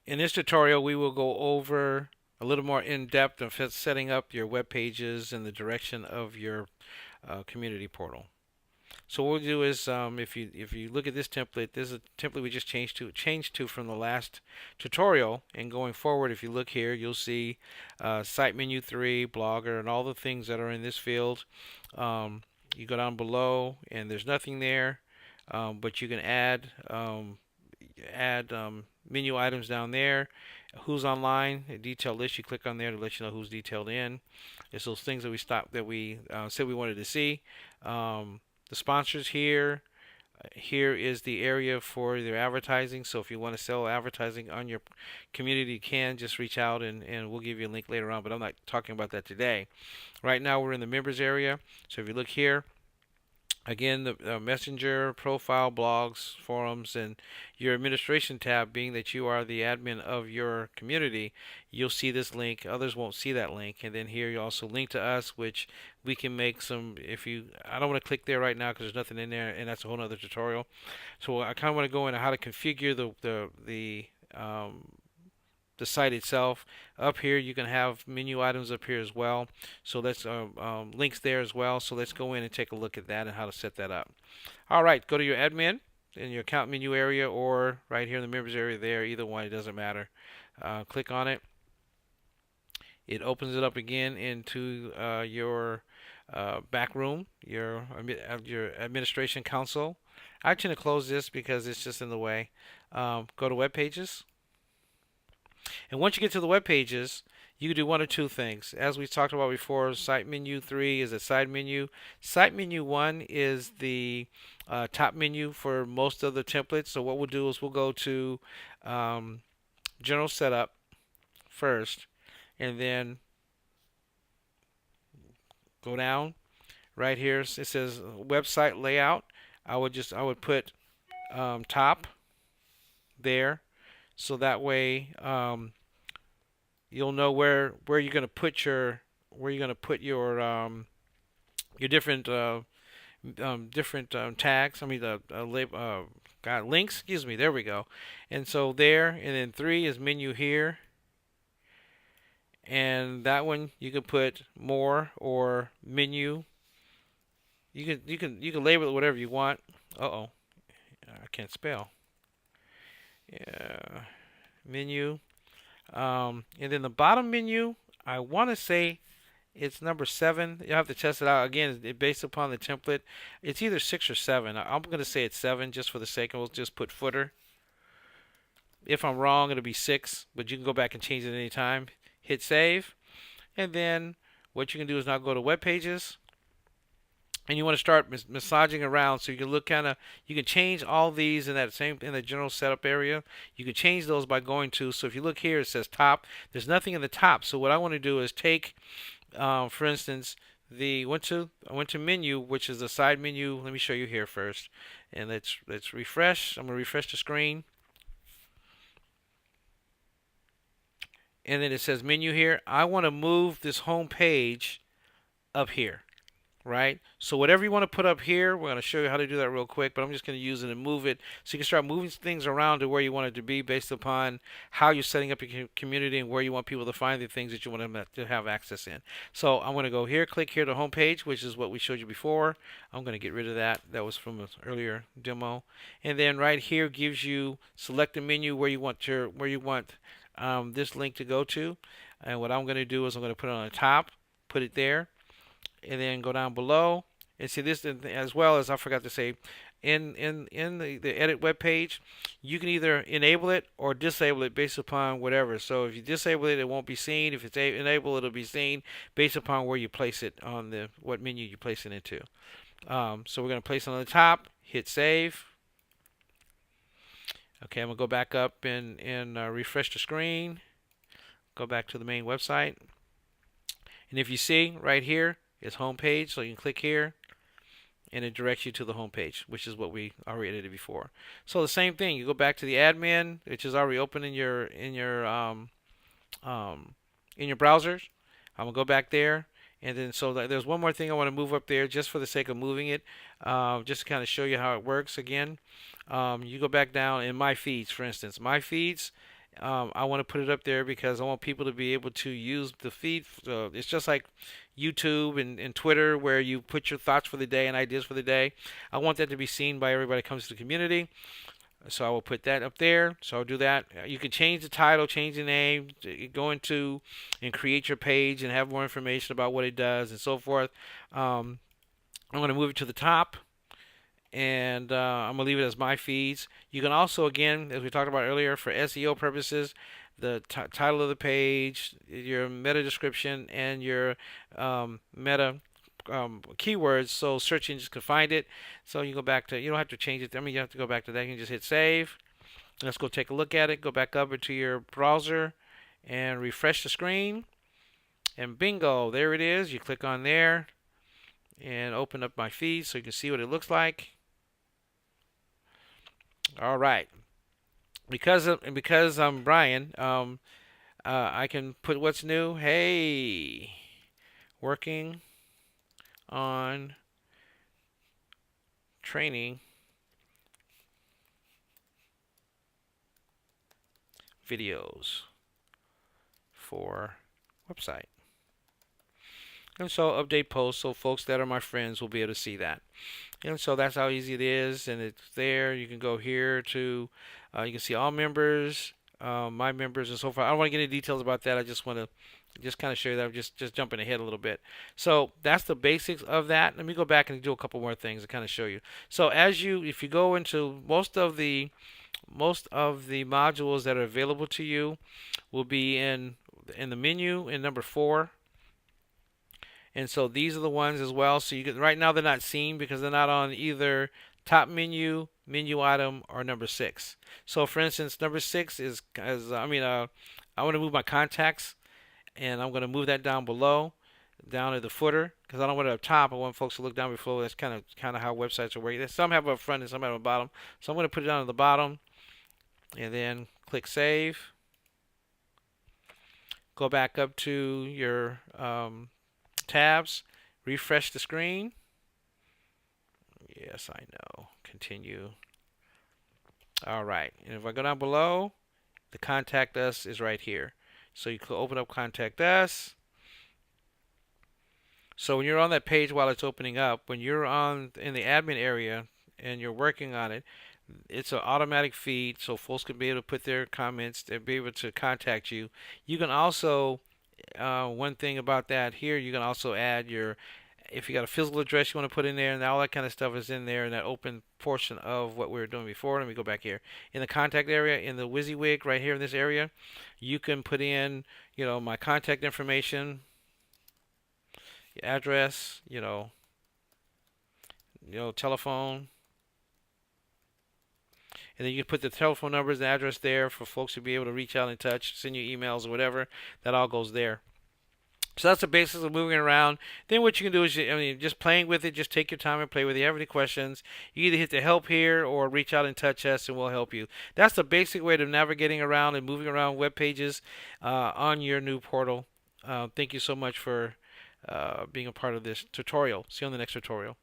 In this tutorial, we will go over a little more in depth of setting up your web pages and the direction of your community portal. So what we'll do is, if you look at this template, this is a template we just changed to from the last tutorial. And going forward, if you look here, you'll see site menu 3, blogger, and all the things that are in this field. You go down below, and there's nothing there, but you can add menu items down there. Who's online, a detailed list. You click on there to let you know who's detailed in. It's those things that we said we wanted to see. The sponsors here. Here is the area for their advertising. So if you want to sell advertising on your community, you can just reach out, and we'll give you a link later on. But I'm not talking about that today. Right now we're in the members area. So if you look here, again, the messenger, profile, blogs, forums, and your administration tab, being that you are the admin of your community, you'll see this link. Others won't see that link. And then here you also link to us, which we can make some, I don't want to click there right now because there's nothing in there, and that's a whole other tutorial. So I kind of want to go into how to configure the site itself. Up here you can have menu items up here as well, so that's links there as well. So let's go in and take a look at that and how to set that up. Alright, go to your admin in your account menu area, or right here in the members area there, either one, it doesn't matter. Click on it. It opens it up again into your back room, your administration console. I'm going to close this because it's just in the way. Go to web pages. And once you get to the web pages, you can do one or two things. As we talked about before, site menu 3 is a side menu. Site menu 1 is the top menu for most of the templates. So what we'll do is we'll go to general setup first, and then go down. Right here it says website layout. I would put top there, so that way you'll know where you're going to put your different tags. I mean got links. Excuse me. There we go. And so there, and then 3 is menu here, and that one you can put more or menu. You can label it whatever you want. Uh-oh, I can't spell. Yeah, menu. And then the bottom menu, I want to say it's number 7. You'll have to test it out. Again, based upon the template, it's either 6 or 7. I'm going to say it's 7 just for the sake of it. We'll just put footer. If I'm wrong, it'll be 6, but you can go back and change it at any time. Hit save. And then what you can do is now go to web pages. And you want to start massaging around, so you can look you can change all these in the general setup area. You can change those by going to, so if you look here, it says top. There's nothing in the top. So what I want to do is take, for instance, I went to menu, which is the side menu. Let me show you here first, and let's refresh. I'm going to refresh the screen, and then it says menu here. I want to move this home page up here. Right? So whatever you want to put up here, we're going to show you how to do that real quick, but I'm just going to use it and move it, so you can start moving things around to where you want it to be based upon how you're setting up your community and where you want people to find the things that you want them to have access in. So I'm going to go here, click here to home page, which is what we showed you before. I'm going to get rid of that. That was from an earlier demo. And then right here gives you select the menu where you want this link to go to. And what I'm going to do is I'm going to put it on the top, put it there, and then go down below and see this. As well as I forgot to say, in the edit web page, you can either enable it or disable it based upon whatever. So if you disable it, it won't be seen. If it's enabled, it'll be seen based upon where you place it on what menu you place it into. So we're going to place it on the top, hit save. Okay, I'm going to go back up and refresh the screen, go back to the main website, and if you see right here is home page, so you can click here and it directs you to the home page, which is what we already did before. So the same thing, you go back to the admin, which is already open in your browsers. I'm gonna go back there, and then so there's one more thing I want to move up there just for the sake of moving it, just to kind of show you how it works again. You go back down in my feeds, for instance. My feeds I want to put it up there because I want people to be able to use the feed. It's just like YouTube and Twitter, where you put your thoughts for the day and ideas for the day. I want that to be seen by everybody that comes to the community. So I will put that up there. So I'll do that. You can change the title, change the name, go into and create your page and have more information about what it does and so forth. I'm going to move it to the top, and I'm going to leave it as my feeds. You can also, again, as we talked about earlier, for SEO purposes, the title of the page, your meta description, and your meta keywords, so search engines can find it. So you go back to, you don't have to change it. I mean, you have to go back to that. You can just hit save. Let's go take a look at it. Go back up into your browser and refresh the screen. And bingo, there it is. You click on there and open up my feed so you can see what it looks like. All right. Because I'm Brian, I can put what's new. Hey, working on training videos for website. And so update posts so folks that are my friends will be able to see that. And so that's how easy it is, and it's there. You can go here to, you can see all members, my members, and so forth. I don't want to get into details about that. I just want to just kind of show you that. I'm just jumping ahead a little bit. So that's the basics of that. Let me go back and do a couple more things to kind of show you. So if you go into most of the modules that are available to you, will be in the menu in number 4. And so these are the ones as well. So you can, right now they're not seen because they're not on either top menu, menu item, or number 6. So for instance, number 6 I want to move my contacts, and I'm going to move that down below, down at the footer, because I don't want it up top. I want folks to look down below. That's kind of how websites are working. Some have up front and some have a bottom. So I'm going to put it down at the bottom, and then click save. Go back up to your tabs, refresh the screen. Yes, I know. Continue. All right. And if I go down below, the contact us is right here. So you can open up contact us. So when you're on that page while it's opening up, when you're in the admin area and you're working on it, it's an automatic feed, so folks can be able to put their comments, they'll be able to contact you. You can also, one thing about that here, you can also add if you got a physical address you want to put in there, and all that kind of stuff is in there in that open portion of what we were doing before. Let me go back here. In the contact area, in the WYSIWYG, right here in this area, you can put in, my contact information, address, telephone. And then you can put the telephone numbers and address there for folks to be able to reach out and touch, send you emails or whatever. That all goes there. So that's the basics of moving around. Then what you can do is, just playing with it. Just take your time and play with it. If you have any questions, you either hit the help here or reach out and touch us, and we'll help you. That's the basic way of navigating around and moving around web pages on your new portal. Thank you so much for being a part of this tutorial. See you on the next tutorial.